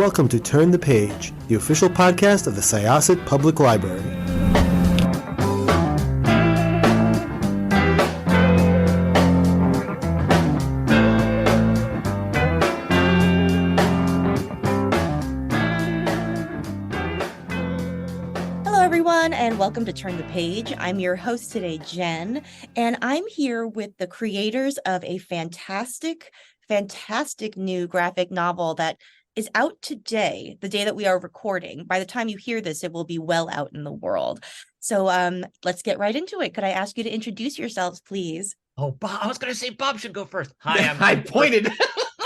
welcome to Turn the Page, the official podcast of the Syosset Public Library. Hello, everyone, and welcome to Turn the Page. I'm your host today, Jen, and I'm here with the creators of a fantastic new graphic novel that is out today, the day that we are recording. By the time you hear this, it will be well out in the world. So let's get right into it. Could I ask you to introduce yourselves, please? Oh, Bob, I was going to say Bob should go first. Hi, I pointed.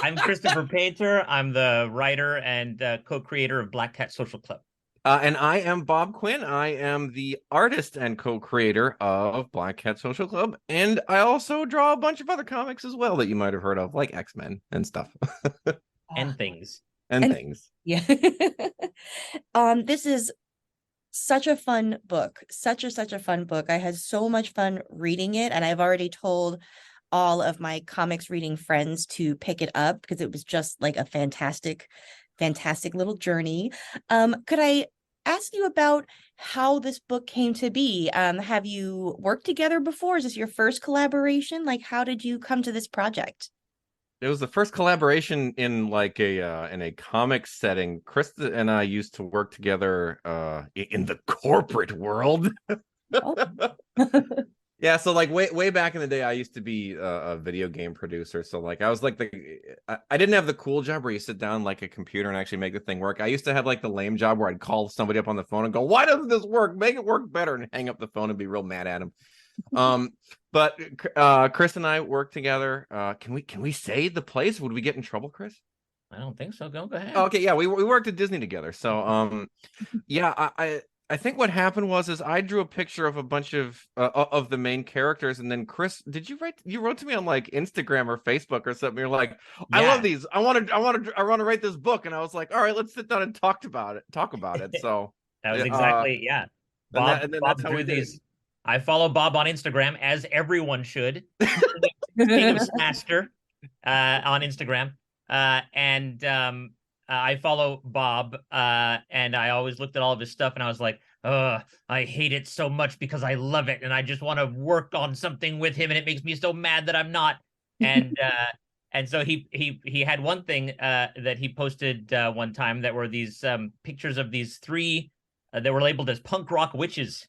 I'm Christopher Painter. I'm the writer and co-creator of Black Cat Social Club. And I am Bob Quinn. I am the artist and co-creator of Black Cat Social Club. And I also draw a bunch of other comics as well that you might have heard of, like X-Men and stuff. And things. And things. Yeah. This is such a fun book. Such a fun book. I had so much fun reading it, and I've already told all of my comics reading friends to pick it up because it was just like a fantastic little journey. Could I ask you about how this book came to be? Have you worked together before? Is this your first collaboration? Like, how did you come to this project? It was the first collaboration in like in a comic setting. Krista and I used to work together in the corporate world. Oh. Yeah, so like way back in the day, I used to be a video game producer. So like I was like I didn't have the cool job where you sit down like a computer and actually make the thing work. I used to have like the lame job where I'd call somebody up on the phone and go, "Why doesn't this work? Make it work better," and hang up the phone and be real mad at him. But Chris and I work together. Can we say the place? Would we get in trouble, Chris? I don't think so. Go ahead. Okay, yeah, we worked at Disney together. So yeah, I think what happened was I drew a picture of a bunch of the main characters, and then Chris, you wrote to me on like Instagram or Facebook or something. You're like, I love these. I want to write this book, and I was like, all right, let's sit down and talk about it. So that was exactly Bob. And then Bob that's how drew we did these. I follow Bob on Instagram, as everyone should. King of Master on Instagram, and I follow Bob, and I always looked at all of his stuff, and I was like, I hate it so much because I love it, and I just want to work on something with him, and it makes me so mad that I'm not. And and so he had one thing that he posted one time that were these pictures of these three that were labeled as punk rock witches.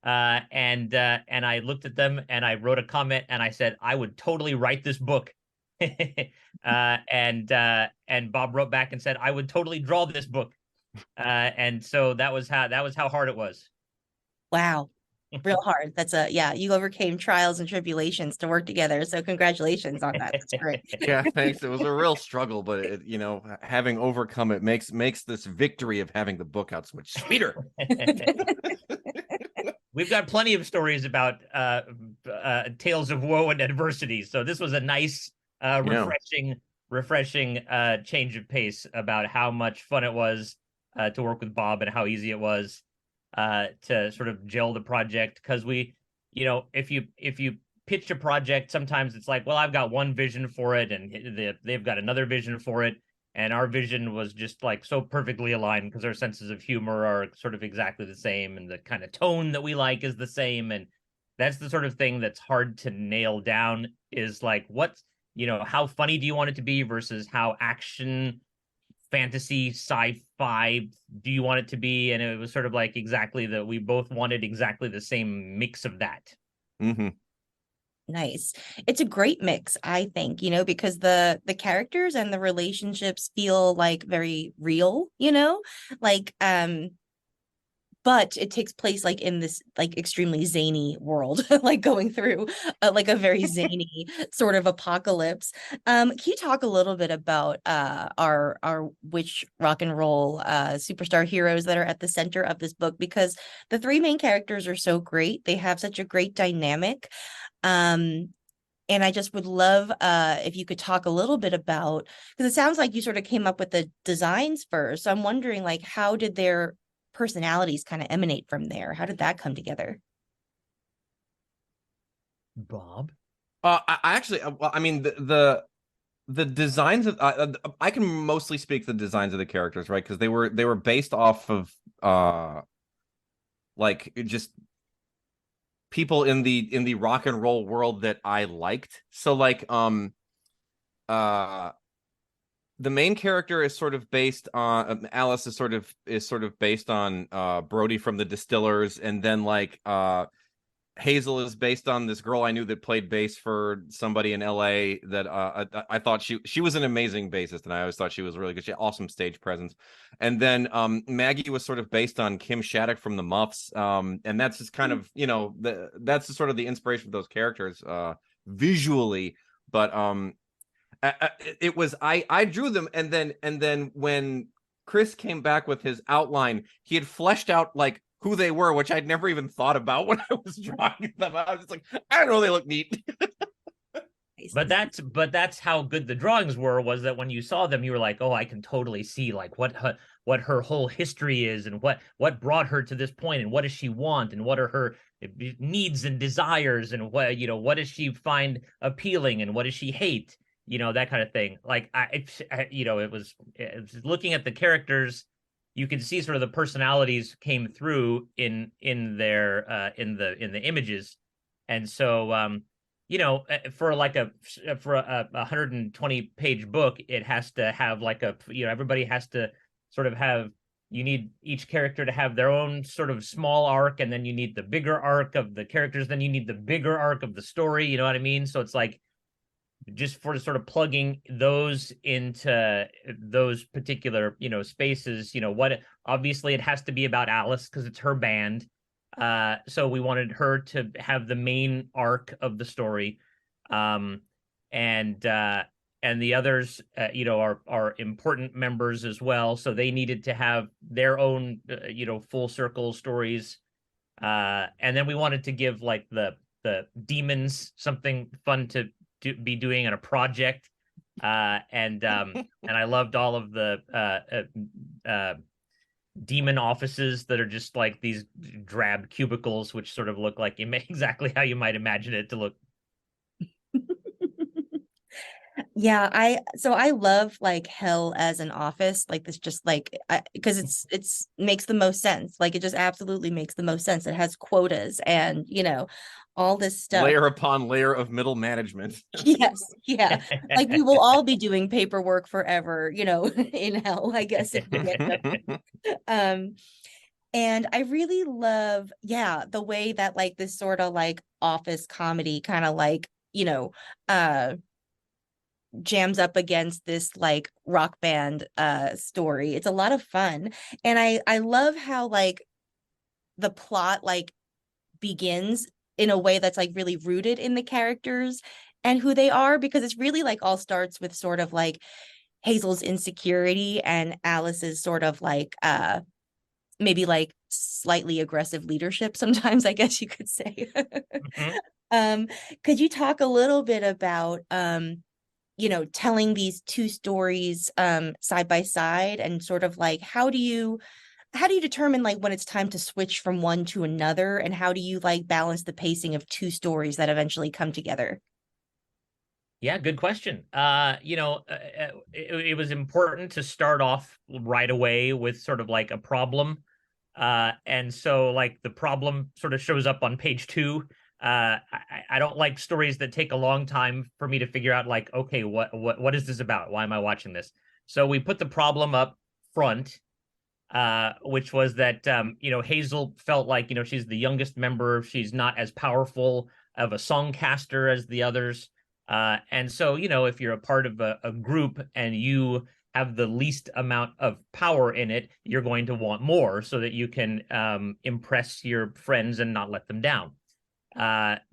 And I looked at them and I wrote a comment and I said, I would totally write this book. And Bob wrote back and said, I would totally draw this book. And so that was how hard it was. Wow. Real hard. You overcame trials and tribulations to work together. So congratulations on that. That's great. Yeah, thanks. It was a real struggle, but having overcome it makes this victory of having the book out so much sweeter. We've got plenty of stories about tales of woe and adversity. So this was a nice, refreshing change of pace about how much fun it was to work with Bob and how easy it was to sort of gel the project. Because if you pitch a project, sometimes it's like, well, I've got one vision for it, and they've got another vision for it. And our vision was just like so perfectly aligned because our senses of humor are sort of exactly the same, and the kind of tone that we like is the same. And that's the sort of thing that's hard to nail down, is like, how funny do you want it to be versus how action, fantasy, sci-fi do you want it to be? And it was sort of like we both wanted exactly the same mix of that. Mm-hmm. Nice. It's a great mix, I think, because the characters and the relationships feel like very real, like but it takes place like in this like extremely zany world, like going through like a very zany sort of apocalypse. Can you talk a little bit about our witch rock and roll superstar heroes that are at the center of this book? Because the three main characters are so great. They have such a great dynamic. And I just would love if you could talk a little bit about, because it sounds like you sort of came up with the designs first. So I'm wondering, like, how did their personalities kind of emanate from there? How did that come together? Bob? I actually, well, I mean, the the designs of I can mostly speak the designs of the characters, right? Because they were based off of like just people in the rock and roll world that I liked. So like uh the main character is sort of based on Alice is sort of based on Brody from the Distillers, and then like Hazel is based on this girl I knew that played bass for somebody in LA that I thought she was an amazing bassist, and I always thought she was really good. She had awesome stage presence. And then Maggie was sort of based on Kim Shattuck from the Muffs, and that's just kind of, you know, that's sort of the inspiration for those characters visually. But it was I drew them, and then when Chris came back with his outline, he had fleshed out like who they were, which I'd never even thought about when I was drawing them. I was just like, I don't know, they look neat. But that's how good the drawings were, was that when you saw them, you were like, oh, I can totally see like what her whole history is, and what brought her to this point, and what does she want, and what are her needs and desires, and what, you know, what does she find appealing, and what does she hate, you know, that kind of thing. Like you know, it was looking at the characters, you could see sort of the personalities came through in their in the images. And so you know, for a 120 page book, it has to have like a, you know, everybody has to sort of have, you need each character to have their own sort of small arc, and then you need the bigger arc of the characters, then you need the bigger arc of the story, you know what I mean? So it's like, just for sort of plugging those into those particular, you know, spaces, you know, what, obviously it has to be about Alice because it's her band. So we wanted her to have the main arc of the story. And the others, you know, are important members as well. So they needed to have their own, you know, full circle stories. And then we wanted to give like the demons something fun to be doing on a project, and I loved all of the demon offices that are just like these drab cubicles, which sort of look like exactly how you might imagine it to look. Yeah, I love like hell as an office, like this, just like, because it's makes the most sense. Like it just absolutely makes the most sense. It has quotas and, you know, all this stuff. Layer upon layer of middle management. Yes, yeah. Like we will all be doing paperwork forever, you know, in hell, I guess, if we get and I really love, yeah, the way that like this sort of like office comedy kind of like, you know, jams up against this like rock band story. It's a lot of fun. And I love how like the plot like begins in a way that's like really rooted in the characters and who they are, because it's really like all starts with sort of like Hazel's insecurity and Alice's sort of like maybe like slightly aggressive leadership sometimes, I guess you could say. Mm-hmm. Could you talk a little bit about you know, telling these two stories side by side, and sort of like how do you determine like when it's time to switch from one to another, and how do you like balance the pacing of two stories that eventually come together? Yeah, good question. You know, it was important to start off right away with sort of like a problem. And so like the problem sort of shows up on page 2. I don't like stories that take a long time for me to figure out like, okay, what is this about? Why am I watching this? So we put the problem up front, which was that, you know, Hazel felt like, you know, she's the youngest member. She's not as powerful of a songcaster as the others. And so, you know, if you're a part of a group and you have the least amount of power in it, you're going to want more so that you can impress your friends and not let them down.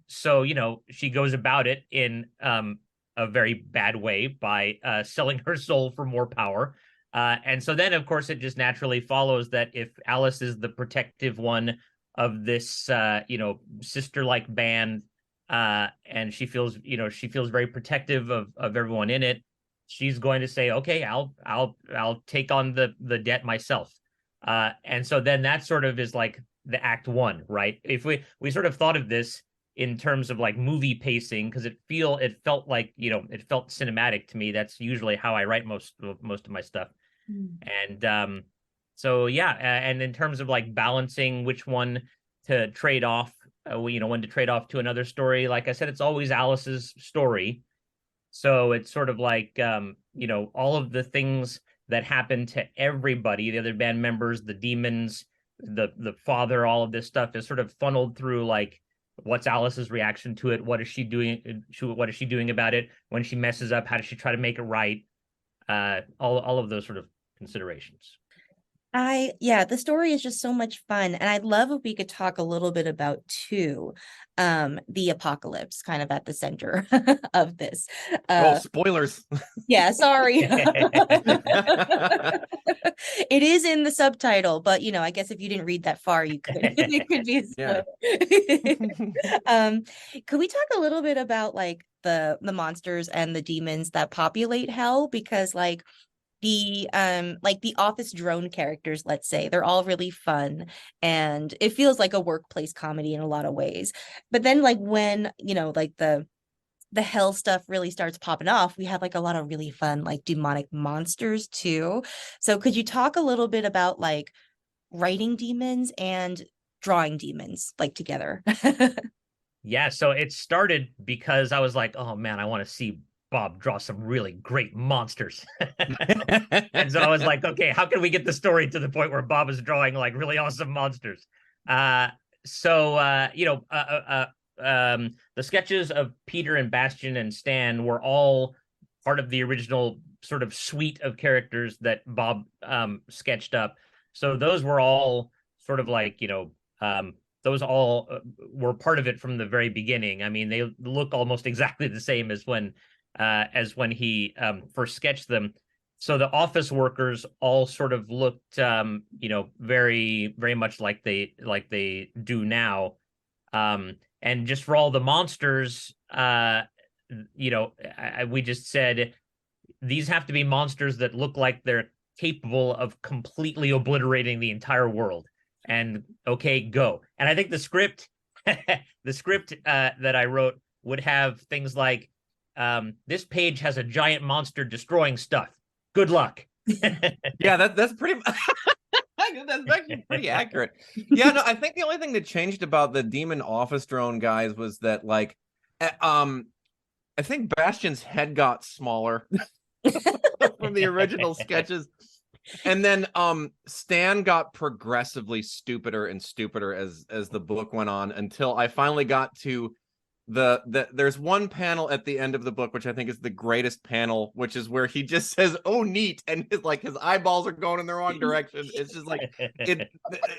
So, you know, she goes about it in a very bad way by selling her soul for more power. And so then, of course, it just naturally follows that if Alice is the protective one of this, you know, sister-like band, and she feels very protective of everyone in it, she's going to say, okay, I'll take on the debt myself. And so then that sort of is like the act 1, right? If we sort of thought of this in terms of like movie pacing, because it felt like, it felt cinematic to me. That's usually how I write most of my stuff. And so yeah, and in terms of like balancing which one to trade off, when to trade off to another story, like I said, it's always Alice's story. So it's sort of like, all of the things that happen to everybody, the other band members, the demons, the father, all of this stuff is sort of funneled through like, what's Alice's reaction to it? What is she doing? What is she doing about it? When she messes up, how does she try to make it right? All of those sort of considerations. The story is just so much fun. And I'd love if we could talk a little bit about too, the apocalypse kind of at the center of this. Spoilers. Yeah, sorry. It is in the subtitle, but I guess if you didn't read that far, you could. It could be a spoiler. Could we talk a little bit about like the monsters and the demons that populate hell? Because like the office drone characters, let's say, they're all really fun and it feels like a workplace comedy in a lot of ways. But then like when like the hell stuff really starts popping off, we have like a lot of really fun like demonic monsters too. So could you talk a little bit about like writing demons and drawing demons like together? Yeah, so it started because I was like, oh man, I want to see Bob draw some really great monsters. And so I was like, okay, how can we get the story to the point where Bob is drawing like really awesome monsters? The sketches of Peter and Bastian and Stan were all part of the original sort of suite of characters that Bob sketched up. So those were all sort of like, those all were part of it from the very beginning. I mean, they look almost exactly the same as when he first sketched them. So the office workers all sort of looked, very, very much like they do now. And just for all the monsters, we just said these have to be monsters that look like they're capable of completely obliterating the entire world. And okay, go. And I think the script, that I wrote would have things like, this page has a giant monster destroying stuff. Good luck. Yeah, that's pretty. That's actually pretty accurate. Yeah, no, I think the only thing that changed about the demon office drone guys was that, like, I think Bastian's head got smaller from the original sketches, and then Stan got progressively stupider and stupider as the book went on, until I finally got to there's one panel at the end of the book which I think is the greatest panel, which is where he just says, "Oh, neat," and his eyeballs are going in the wrong direction. It's just like it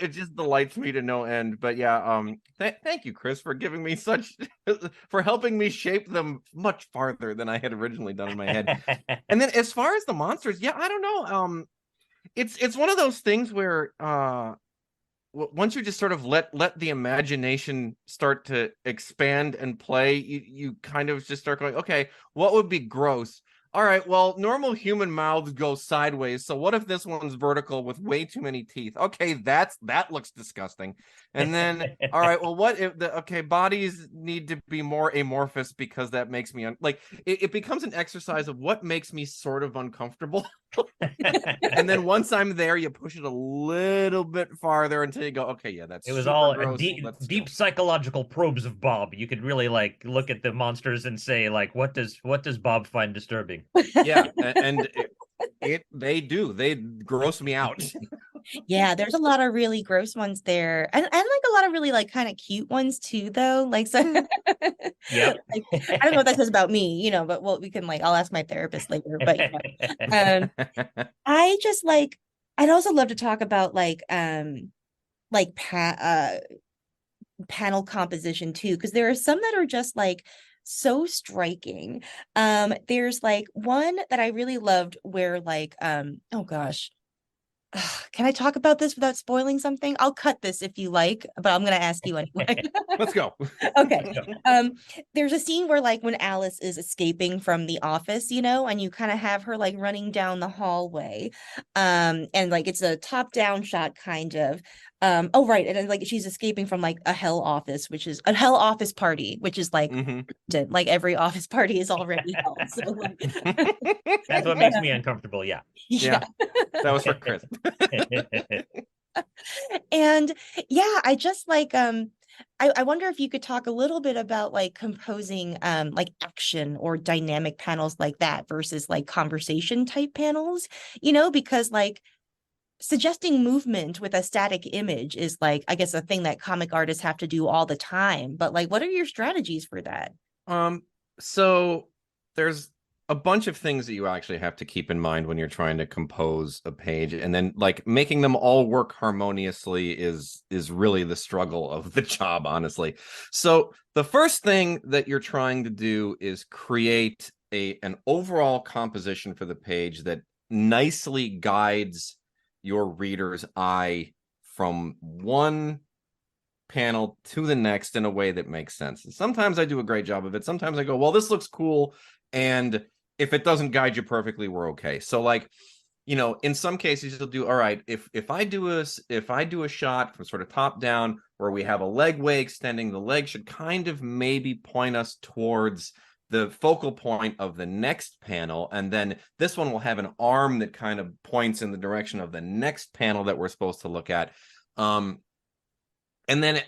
just delights me to no end. But yeah, thank you, Chris, for giving me for helping me shape them much farther than I had originally done in my head. And then as far as the monsters, yeah, I don't know. It's one of those things where once you just sort of let the imagination start to expand and play, you kind of just start going, okay, what would be gross? All right, well, normal human mouths go sideways, so what if this one's vertical with way too many teeth? Okay, that looks disgusting. And then, all right, well, what if bodies need to be more amorphous because that makes me it becomes an exercise of what makes me sort of uncomfortable. And then once I'm there, you push it a little bit farther until you go, okay, yeah, that's it was super all gross. deep psychological probes of Bob. You could really like look at the monsters and say, like, what does Bob find disturbing? Yeah, and they gross me out. Yeah, there's a lot of really gross ones there, and like a lot of really like kind of cute ones too, though. Like, so yeah, like, I don't know what that says about me, but we can I'll ask my therapist later. But I just I'd also love to talk about panel composition too, because there are some that are just so striking. There's one that I really loved where oh gosh, Can I talk about this without spoiling something? I'll cut this if you like, but I'm going to ask you anyway. Let's go. Okay. There's a scene where like when Alice is escaping from the office, and you kind of have her like running down the hallway. And like it's a top-down shot kind of. Oh right, and then like she's escaping from like a hell office, which is a hell office party, which is like like every office party is already hell. So like That's what makes me uncomfortable. Yeah. yeah. That was for Chris. And yeah, I just like I wonder if you could talk a little bit about like composing like action or dynamic panels like that versus like conversation type panels, because like suggesting movement with a static image is like, I guess, a thing that comic artists have to do all the time. But like, what are your strategies for that? So there's a bunch of things that you actually have to keep in mind when you're trying to compose a page, and then like making them all work harmoniously is really the struggle of the job, honestly. So the first thing that you're trying to do is create an overall composition for the page that nicely guides your reader's eye from one panel to the next in a way that makes sense. And sometimes I do a great job of it. Sometimes I go, well, this looks cool, and if it doesn't guide you perfectly, we're okay. So like, in some cases you'll do, all right, if I do a shot from sort of top down where we have a leg way extending, the leg should kind of maybe point us towards the focal point of the next panel, and then this one will have an arm that kind of points in the direction of the next panel that we're supposed to look at. And then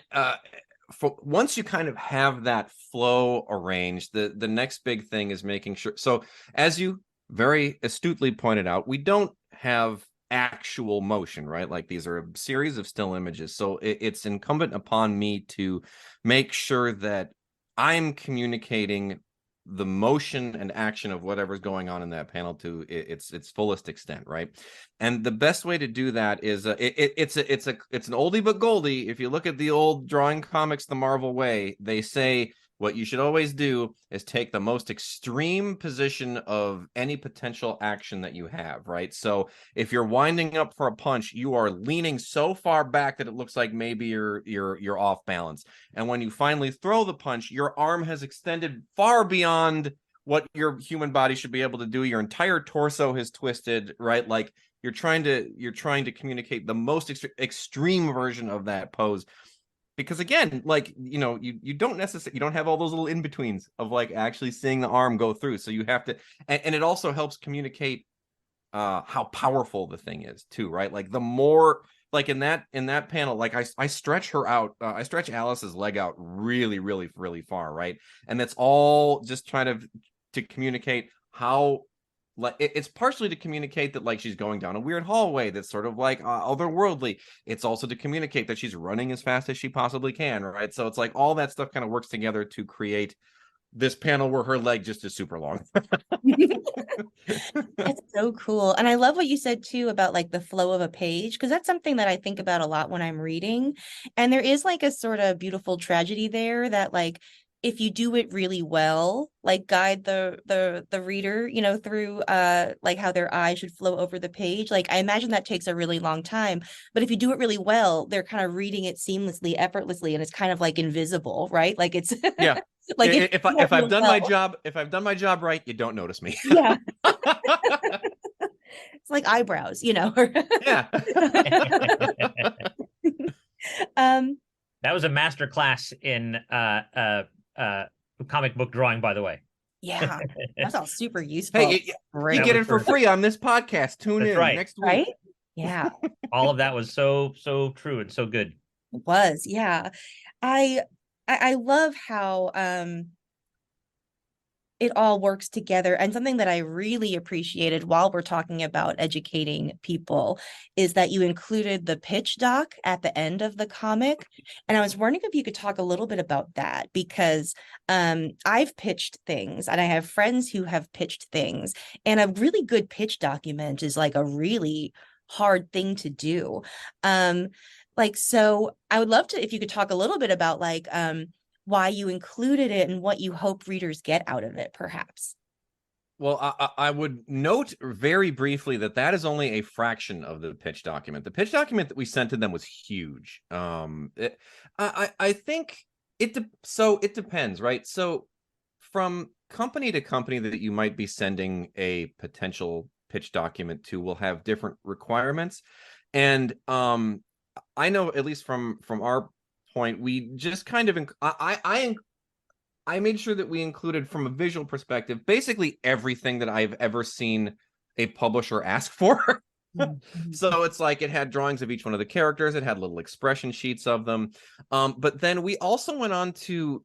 once you kind of have that flow arranged, the next big thing is making sure. So as you very astutely pointed out, we don't have actual motion, right? Like these are a series of still images. So it's incumbent upon me to make sure that I'm communicating the motion and action of whatever's going on in that panel to its fullest extent, right? And the best way to do that is it's an oldie but goldie. If you look at the old drawing comics the Marvel way, they say what you should always do is take the most extreme position of any potential action that you have, right? So if you're winding up for a punch, you are leaning so far back that it looks like maybe you're off balance. And when you finally throw the punch, your arm has extended far beyond what your human body should be able to do. Your entire torso has twisted, right? Like you're trying to communicate the most extreme version of that pose. Because again, like, you don't necessarily, you don't have all those little in-betweens of like actually seeing the arm go through. So you have to, and it also helps communicate how powerful the thing is too, right? Like the more, like in that panel, like I stretch her out, I stretch Alice's leg out really, really, really far, right? And that's all just trying to communicate how, like it's partially to communicate that like she's going down a weird hallway that's sort of like otherworldly. It's also to communicate that she's running as fast as she possibly can, right? So it's like all that stuff kind of works together to create this panel where her leg just is super long. That's so cool. And I love what you said too about like the flow of a page, because that's something that I think about a lot when I'm reading. And there is like a sort of beautiful tragedy there that like if you do it really well, like guide the reader, through like how their eye should flow over the page. Like I imagine that takes a really long time. But if you do it really well, they're kind of reading it seamlessly, effortlessly, and it's kind of like invisible, right? Like it's yeah. like if I've done my job, if I've done my job right, you don't notice me. Yeah. It's like eyebrows, Yeah. That was a master class in comic book drawing, by the way. Yeah, that's all super useful. Hey, you get it for free on this podcast. Tune in next week. Right? Yeah. All of that was so true and so good. It was, yeah. I love how it all works together. And something that I really appreciated while we're talking about educating people is that you included the pitch doc at the end of the comic. And I was wondering if you could talk a little bit about that, because I've pitched things and I have friends who have pitched things, and a really good pitch document is like a really hard thing to do. So I would love to, if you could talk a little bit about like, why you included it and what you hope readers get out of it, perhaps. Well, I would note very briefly that is only a fraction of the pitch document. The pitch document that we sent to them was huge. I think it depends, right? So from company to company that you might be sending a potential pitch document to will have different requirements, and I know at least from our point, we just kind of I made sure that we included from a visual perspective basically everything that I've ever seen a publisher ask for. So it's like it had drawings of each one of the characters, it had little expression sheets of them. But then we also went on to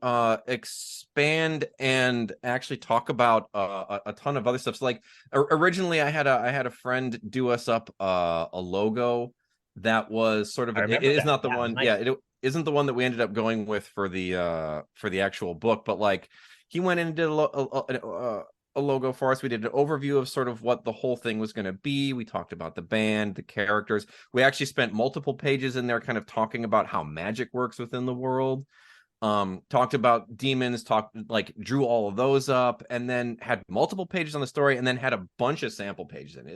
expand and actually talk about a ton of other stuff. So like originally I had a friend do us up a logo that was sort of it is not the one. Nice. Yeah, it isn't the one that we ended up going with for the actual book, but like he went in and did a logo for us. We did an overview of sort of what the whole thing was going to be. We talked about the band, the characters. We actually spent multiple pages in there kind of talking about how magic works within the world. Talked about demons, drew all of those up, and then had multiple pages on the story, and then had a bunch of sample pages in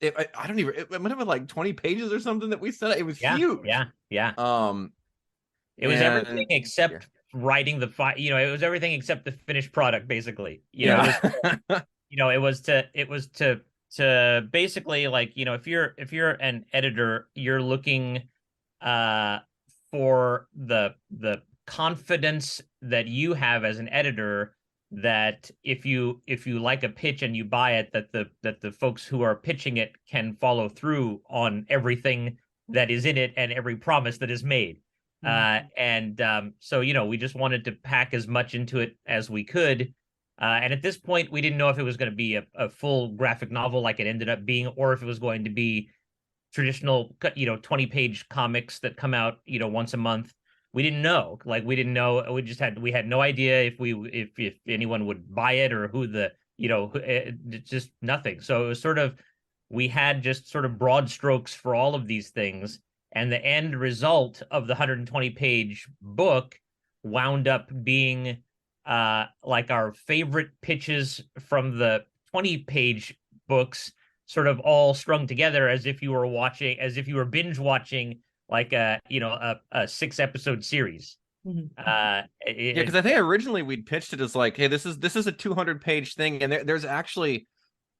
it. I don't even, it might have been like 20 pages or something that we sent. It was huge. Yeah. It was everything except writing the it was everything except the finished product, basically. It was to basically, like, if you're an editor, you're looking for the confidence that you have as an editor that if you like a pitch and you buy it, that the folks who are pitching it can follow through on everything that is in it and every promise that is made. So we just wanted to pack as much into it as we could. And at this point, we didn't know if it was going to be a full graphic novel like it ended up being, or if it was going to be traditional, 20-page comics that come out, once a month. We didn't know. We had no idea if anyone would buy it or who just nothing. So it was sort of, we had just sort of broad strokes for all of these things. And the end result of the 120-page book wound up being like our favorite pitches from the 20-page books, sort of all strung together as if you were binge watching like a 6-episode series. Because I think originally we'd pitched it as like, hey, this is a 200-page thing, and there's actually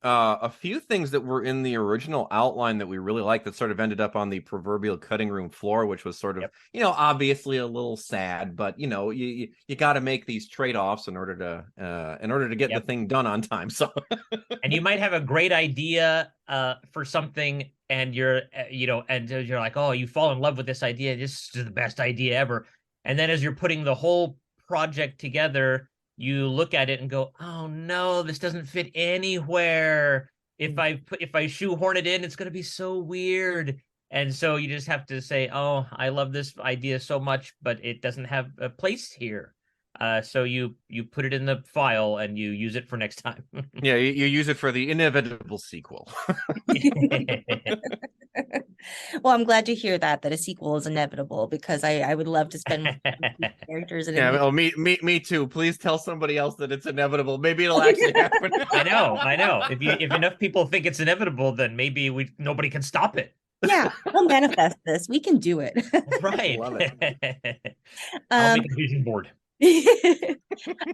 a few things that were in the original outline that we really liked that sort of ended up on the proverbial cutting room floor, which was sort of, obviously a little sad, but you got to make these trade-offs in order to get the thing done on time. So, and you might have a great idea for something, and you're like, oh, you fall in love with this idea. This is the best idea ever. And then as you're putting the whole project together, you look at it and go, oh no, this doesn't fit anywhere. If I shoehorn it in, it's going to be so weird. And so you just have to say, oh, I love this idea so much, but it doesn't have a place here. So you put it in the file and you use it for next time. Yeah, you use it for the inevitable sequel. Well, I'm glad to hear that a sequel is inevitable, because I would love to spend more time with characters. Me too. Please tell somebody else that it's inevitable. Maybe it'll actually happen. I know. If enough people think it's inevitable, then maybe nobody can stop it. Yeah, we'll manifest this. We can do it. Right. Love it. I'll make a vision board.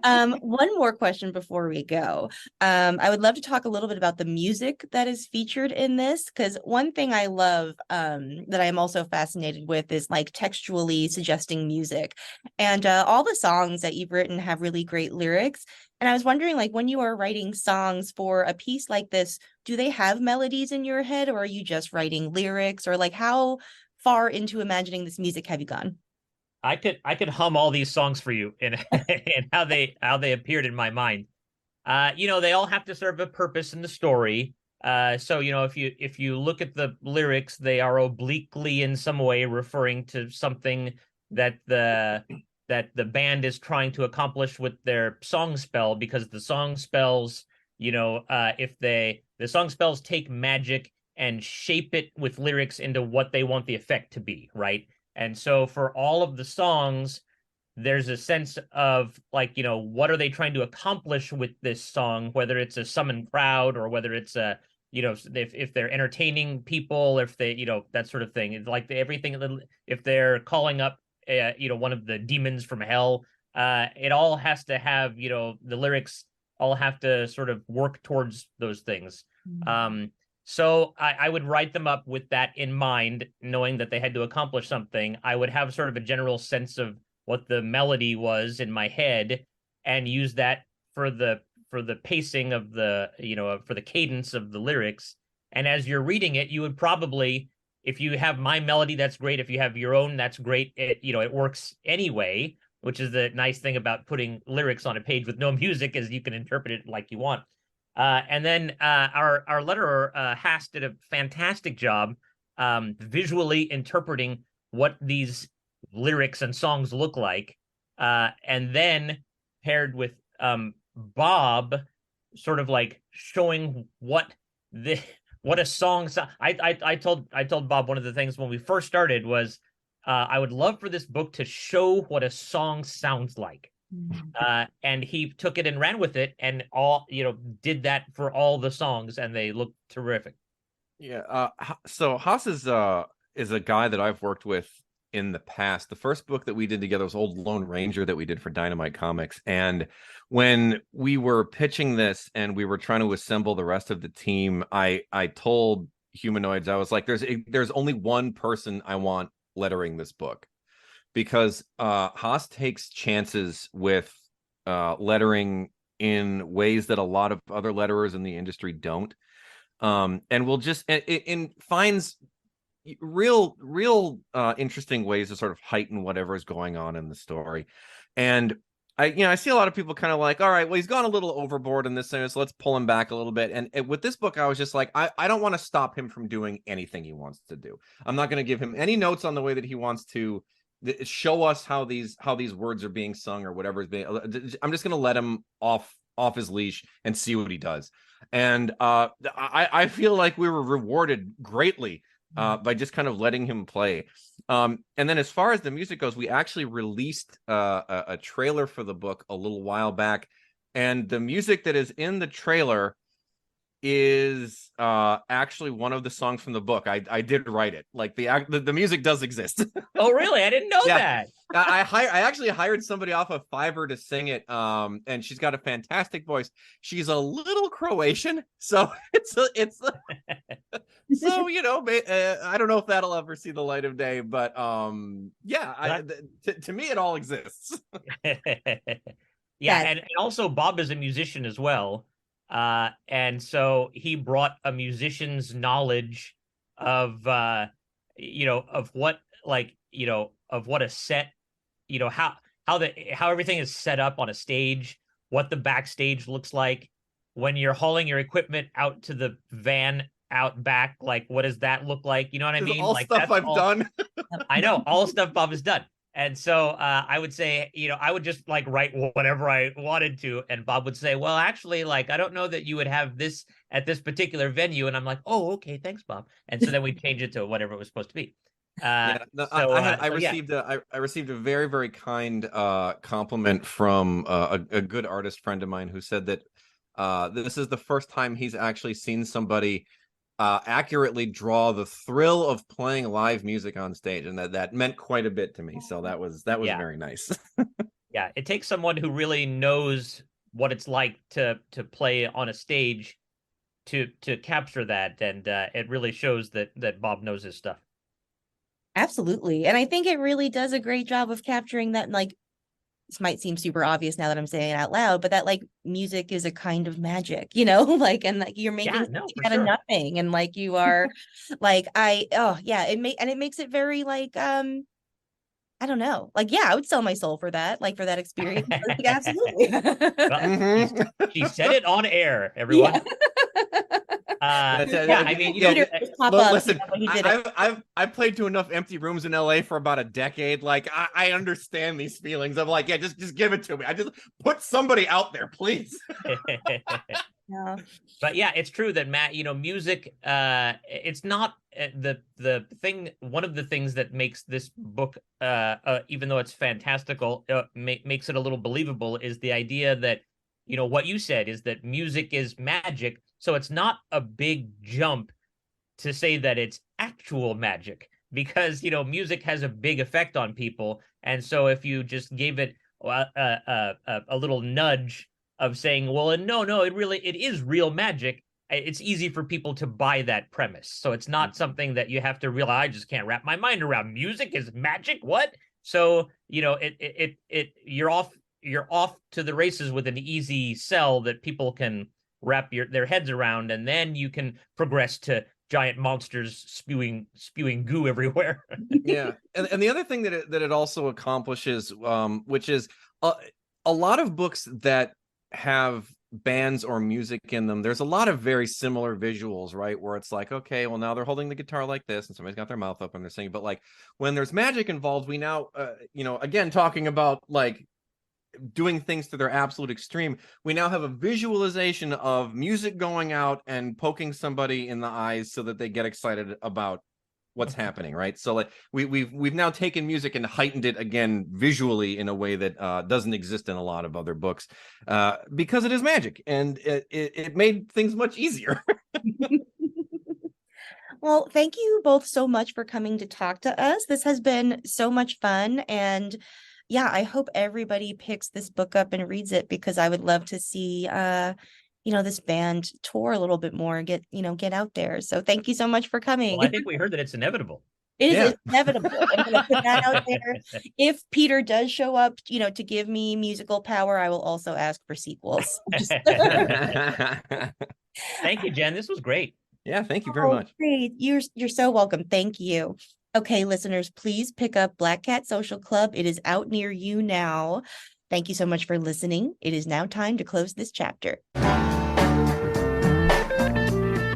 One more question before we go. I would love to talk a little bit about the music that is featured in this, because one thing I love that I am also fascinated with is like textually suggesting music, and all the songs that you've written have really great lyrics. And I was wondering, like, when you are writing songs for a piece like this, do they have melodies in your head, or are you just writing lyrics, or like how far into imagining this music have you gone? I could hum all these songs for you and how they appeared in my mind. They all have to serve a purpose in the story. So if you look at the lyrics, they are obliquely in some way referring to something that the band is trying to accomplish with their song spell, because the song spells, the song spells take magic and shape it with lyrics into what they want the effect to be, right? And so for all of the songs, there's a sense of like, what are they trying to accomplish with this song, whether it's a summoned crowd or whether it's a, if they're entertaining people, if they, that sort of thing. It's like everything, if they're calling up, one of the demons from hell, it all has to have, the lyrics all have to sort of work towards those things. So I would write them up with that in mind, knowing that they had to accomplish something. I would have sort of a general sense of what the melody was in my head and use that for the pacing of the, for the cadence of the lyrics. And as you're reading it, you would probably, if you have my melody, that's great. If you have your own, that's great. It works anyway, which is the nice thing about putting lyrics on a page with no music, is you can interpret it like you want. And then our letterer, Haas, did a fantastic job visually interpreting what these lyrics and songs look like, and then paired with Bob sort of like showing what a song. I told Bob one of the things when we first started was I would love for this book to show what a song sounds like. And he took it and ran with it, and did that for all the songs, and they look terrific. Yeah. So Haas is a guy that I've worked with in the past. The first book that we did together was Old Lone Ranger that we did for Dynamite Comics. And when we were pitching this and we were trying to assemble the rest of the team, I told Humanoids, I was like, there's only one person I want lettering this book, because Haas takes chances with lettering in ways that a lot of other letterers in the industry don't, and will just finds real interesting ways to sort of heighten whatever is going on in the story. And I see a lot of people kind of like, all right, well, he's gone a little overboard in this thing, so let's pull him back a little bit. And with this book, I was just like, I don't want to stop him from doing anything he wants to do. I'm not going to give him any notes on the way that he wants to show us how these words are being sung or whatever is being. I'm just going to let him off his leash and see what he does. And I feel like we were rewarded greatly by just kind of letting him play. And then as far as the music goes, we actually released a trailer for the book a little while back, and the music that is in the trailer is actually one of the songs from the book. I did write it. Like the music does exist. Oh, really? I didn't know that. I actually hired somebody off of Fiverr to sing it. And she's got a fantastic voice. She's a little Croatian, so it's so I don't know if that'll ever see the light of day, but to me it all exists. Yeah, and also Bob is a musician as well. And so he brought a musician's knowledge of of what of what a set, how everything is set up on a stage, what the backstage looks like when you're hauling your equipment out to the van out back, like what does that look like? You know what I mean? All like stuff I've done. I know, all stuff Bob has done. And so I would say, I would just like write whatever I wanted to. And Bob would say, well, actually, like, I don't know that you would have this at this particular venue. And I'm like, oh, okay, thanks, Bob. And so then we change it to whatever it was supposed to be. I received a very, very kind compliment from a good artist friend of mine who said that this is the first time he's actually seen somebody accurately draw the thrill of playing live music on stage, and that meant quite a bit to me. So that was very nice. Yeah, it takes someone who really knows what it's like to play on a stage to capture that, and it really shows that Bob knows his stuff. Absolutely. And I think it really does a great job of capturing that, like, this might seem super obvious now that I'm saying it out loud, but that like music is a kind of magic, like, and like you're making out of nothing, and like you are like, it makes it very like, I don't know, like, I would sell my soul for that, like for that experience. Like, absolutely. Well, she said it on air, everyone. Yeah. I mean, listen, I've played to enough empty rooms in LA for about a decade. Like, I understand these feelings. I'm like, just give it to me. I just put somebody out there, please. Yeah. But yeah, it's true that Matt, music, it's not the thing. One of the things that makes this book, even though it's fantastical, makes it a little believable is the idea that, what you said is that music is magic. So it's not a big jump to say that it's actual magic, because, music has a big effect on people. And so if you just gave it a little nudge of saying, well, no, it is real magic, it's easy for people to buy that premise. So it's not something that you have to realize, I just can't wrap my mind around. Music is magic? What? So, you're off to the races with an easy sell that people can wrap their heads around, and then you can progress to giant monsters spewing goo everywhere. Yeah, and the other thing that it also accomplishes, which is a lot of books that have bands or music in them, there's a lot of very similar visuals, right? Where it's like, okay, well, now they're holding the guitar like this, and somebody's got their mouth open, they're singing. But like when there's magic involved, we now, again, talking about like doing things to their absolute extreme, we now have a visualization of music going out and poking somebody in the eyes so that they get excited about what's happening, right? So like we've now taken music and heightened it again visually in a way that doesn't exist in a lot of other books, because it is magic, and it made things much easier. Well, thank you both so much for coming to talk to us. This has been so much fun, and yeah, I hope everybody picks this book up and reads it, because I would love to see this band tour a little bit more and get out there. So thank you so much for coming. Well, I think we heard that it's inevitable. It's inevitable. I'm going to put that out there. If Peter does show up, to give me musical power, I will also ask for sequels. Thank you, Jen. This was great. Yeah, thank you very much. Great. You're so welcome. Thank you. Okay, listeners, please pick up Black Cat Social Club. It is out near you now. Thank you so much for listening. It is now time to close this chapter.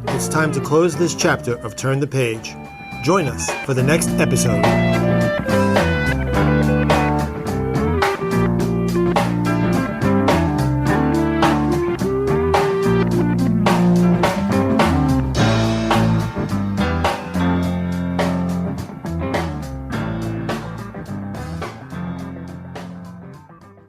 It's time to close this chapter of Turn the Page. Join us for the next episode.